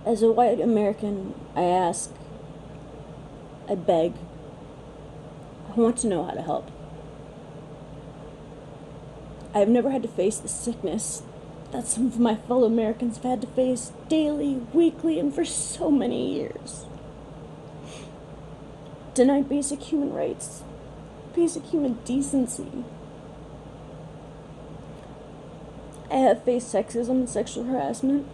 As a white American, I ask, I beg, I want to know how to help. I have never had to face the sickness that some of my fellow Americans have had to face daily, weekly, and for so many years. Denied basic human rights, basic human decency. I have faced sexism and sexual harassment.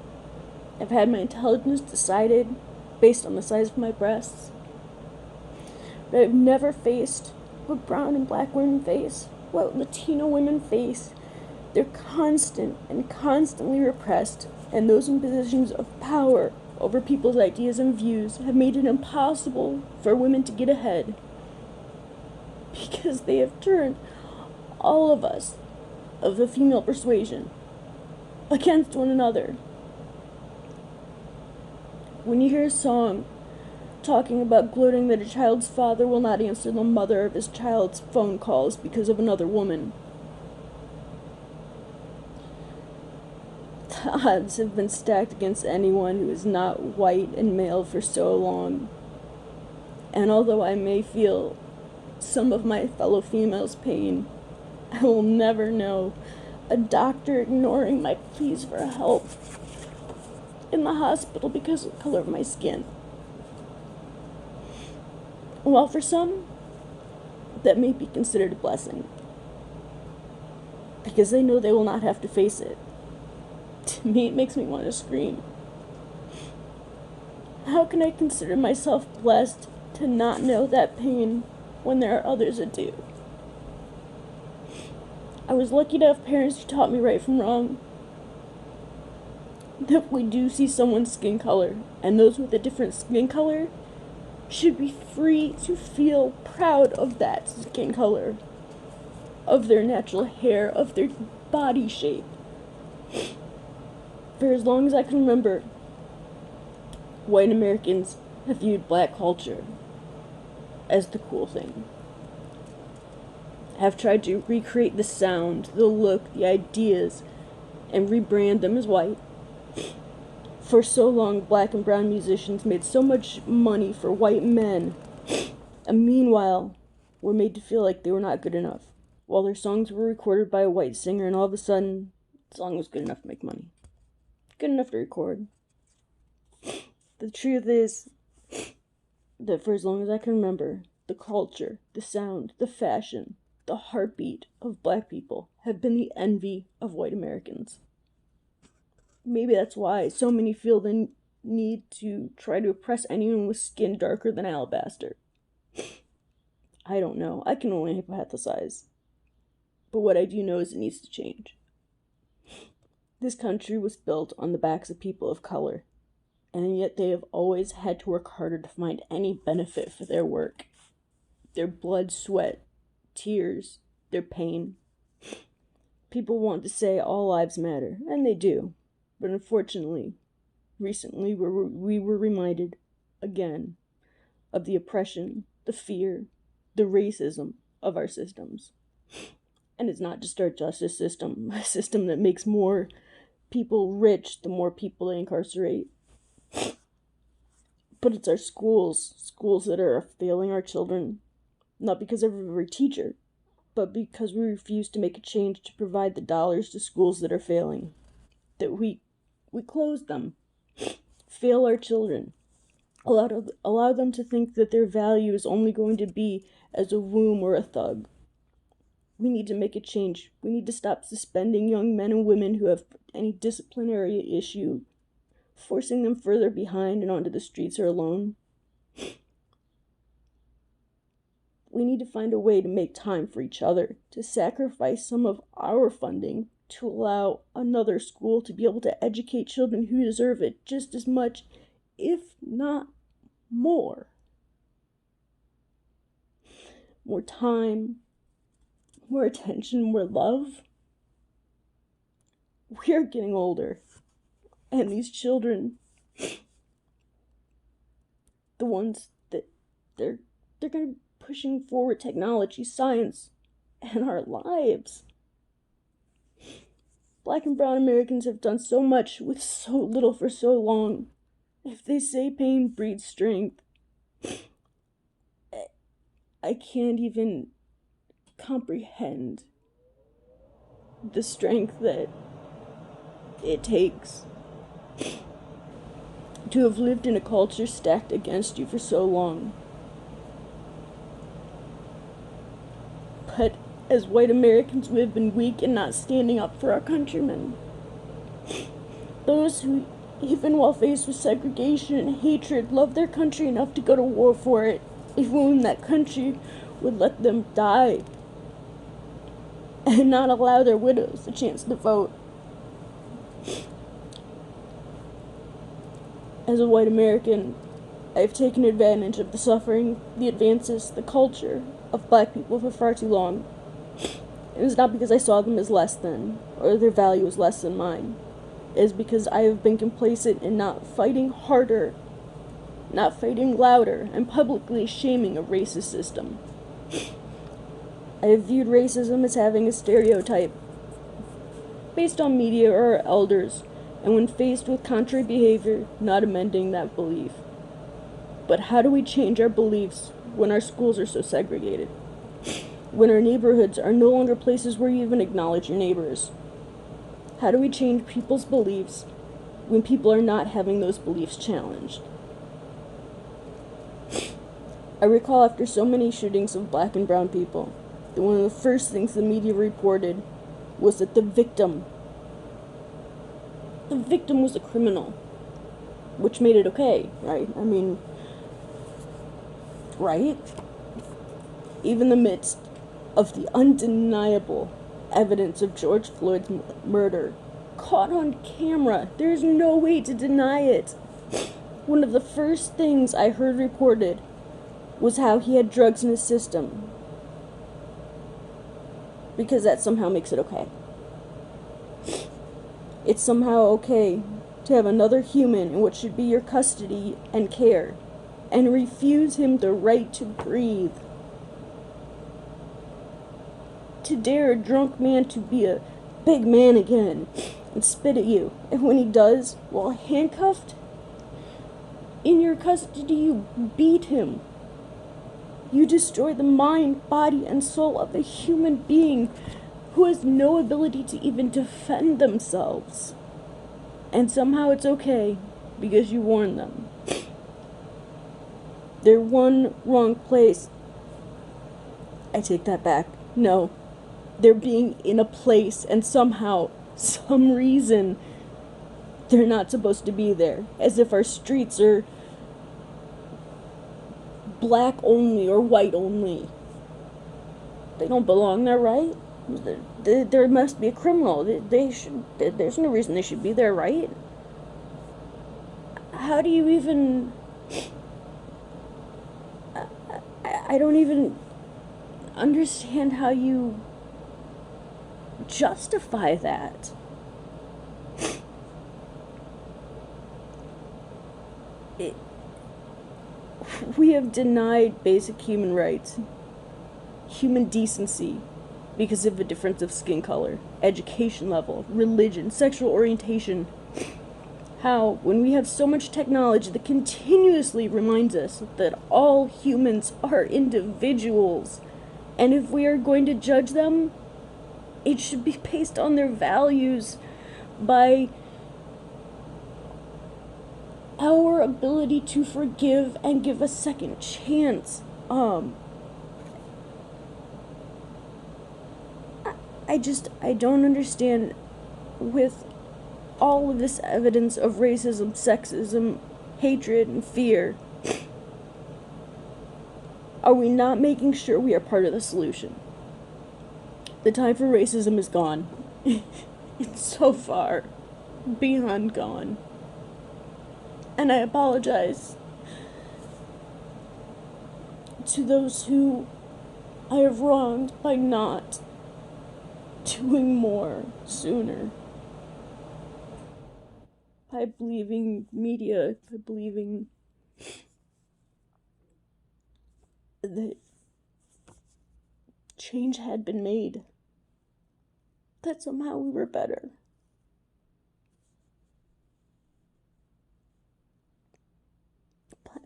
I've had my intelligence decided based on the size of my breasts. But I've never faced what brown and black women face, what Latino women face. They're constant and constantly repressed, and those in positions of power over people's ideas and views have made it impossible for women to get ahead. Because they have turned all of us of the female persuasion against one another. When you hear a song talking about gloating that a child's father will not answer the mother of his child's phone calls because of another woman, the odds have been stacked against anyone who is not white and male for so long. And although I may feel some of my fellow females' pain, I will never know a doctor ignoring my pleas for help in the hospital because of the color of my skin. While for some, that may be considered a blessing, because they know they will not have to face it. To me, it makes me want to scream. How can I consider myself blessed to not know that pain when there are others that do? I was lucky to have parents who taught me right from wrong. That we do see someone's skin color, and those with a different skin color should be free to feel proud of that skin color, of their natural hair, of their body shape. For as long as I can remember, white Americans have viewed black culture as the cool thing. Have tried to recreate the sound, the look, the ideas, and rebrand them as white. For so long, black and brown musicians made so much money for white men, and meanwhile, were made to feel like they were not good enough, while their songs were recorded by a white singer, and all of a sudden, the song was good enough to make money. Good enough to record. The truth is that for as long as I can remember, the culture, the sound, the fashion, the heartbeat of black people have been the envy of white Americans. Maybe that's why so many feel the need to try to oppress anyone with skin darker than alabaster. I don't know. I can only hypothesize. But what I do know is it needs to change. This country was built on the backs of people of color, and yet they have always had to work harder to find any benefit for their work. Their blood, sweat, tears, their pain. People want to say all lives matter, and they do. But unfortunately, recently we were reminded, again, of the oppression, the fear, the racism of our systems. And it's not just our justice system, a system that makes more people rich the more people they incarcerate. But it's our schools that are failing our children, not because of every teacher, but because we refuse to make a change to provide the dollars to schools that are failing. That we close them, fail our children, allow them to think that their value is only going to be as a womb or a thug. We need to make a change. We need to stop suspending young men and women who have any disciplinary issue, forcing them further behind and onto the streets or alone. We need to find a way to make time for each other, to sacrifice some of our funding to allow another school to be able to educate children who deserve it just as much, if not more. More time, more attention, more love. We are getting older, and these children, the ones that they're going to be pushing forward technology, science, and our lives. Black and brown Americans have done so much with so little for so long, If they say pain breeds strength, I can't even comprehend the strength that it takes to have lived in a culture stacked against you for so long. But as white Americans, we have been weak in not standing up for our countrymen. Those who, even while faced with segregation and hatred, love their country enough to go to war for it, even when that country would let them die and not allow their widows the chance to vote. As a white American, I've taken advantage of the suffering, the advances, the culture of black people for far too long. It is not because I saw them as less than, or their value as less than mine. It is because I have been complacent in not fighting harder, not fighting louder, and publicly shaming a racist system. I have viewed racism as having a stereotype based on media or our elders, and when faced with contrary behavior, not amending that belief. But how do we change our beliefs when our schools are so segregated? When our neighborhoods are no longer places where you even acknowledge your neighbors? How do we change people's beliefs when people are not having those beliefs challenged? I recall after so many shootings of black and brown people, that one of the first things the media reported was that the victim was a criminal, which made it okay, right? I mean, right? Even in the midst of the undeniable evidence of George Floyd's murder, caught on camera, there's no way to deny it. One of the first things I heard reported was how he had drugs in his system, because that somehow makes it okay. It's somehow okay to have another human in what should be your custody and care, and refuse him the right to breathe. To dare a drunk man to be a big man again and spit at you, and when he does, while handcuffed in your custody, you beat him. You destroy the mind, body, and soul of a human being who has no ability to even defend themselves. And somehow it's okay because you warned them. They're one wrong place. I take that back. No. They're being in a place, and somehow, some reason, they're not supposed to be there. As if our streets are black only or white only. They don't belong there, right? There must be a criminal. There's no reason they should be there, right? How do you even... I don't even understand how you justify that. We have denied basic human rights, human decency, because of a difference of skin color, education level, religion, sexual orientation. How, when we have so much technology that continuously reminds us that all humans are individuals, and if we are going to judge them, it should be based on their values, by our ability to forgive and give a second chance. I don't understand, with all of this evidence of racism, sexism, hatred, and fear, are we not making sure we are part of the solution? The time for racism is gone. It's so far beyond gone. And I apologize to those who I have wronged by not doing more sooner. By believing media, by believing that change had been made, that somehow we were better.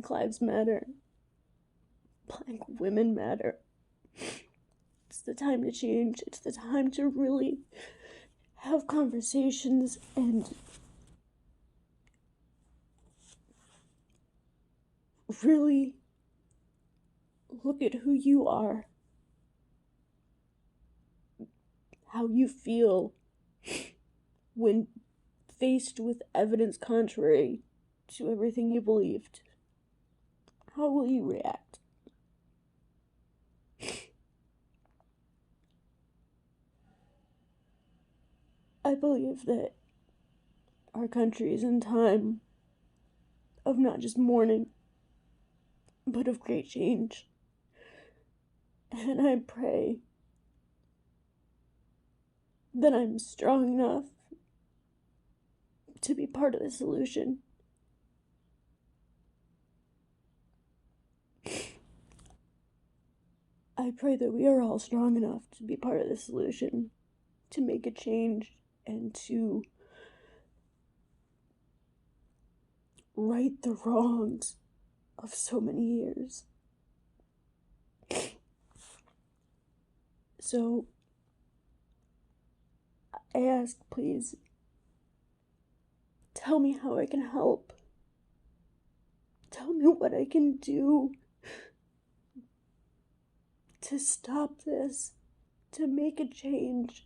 Black lives matter. Black women matter. It's the time to change. It's the time to really have conversations and really look at who you are, how you feel when faced with evidence contrary to everything you believed. How will you react? I believe that our country is in time of not just mourning, but of great change. And I pray that I'm strong enough to be part of the solution. I pray that we are all strong enough to be part of the solution, to make a change, and to right the wrongs of so many years. So, I ask, please, tell me how I can help. Tell me what I can do to stop this, to make a change.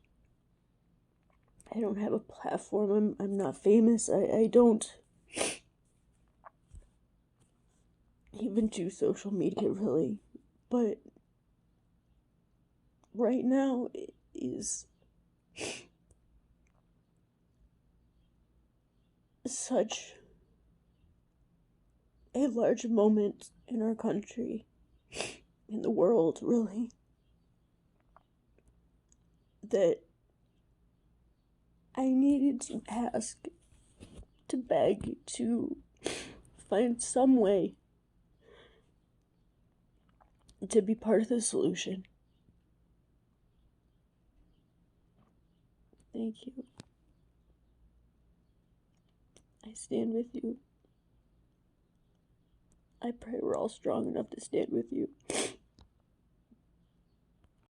I don't have a platform. I'm not famous. I don't even do social media, really. But right now, it is such a large moment in our country, in the world, really, that I needed to ask, to beg, to find some way to be part of the solution. Thank you. I stand with you. I pray we're all strong enough to stand with you.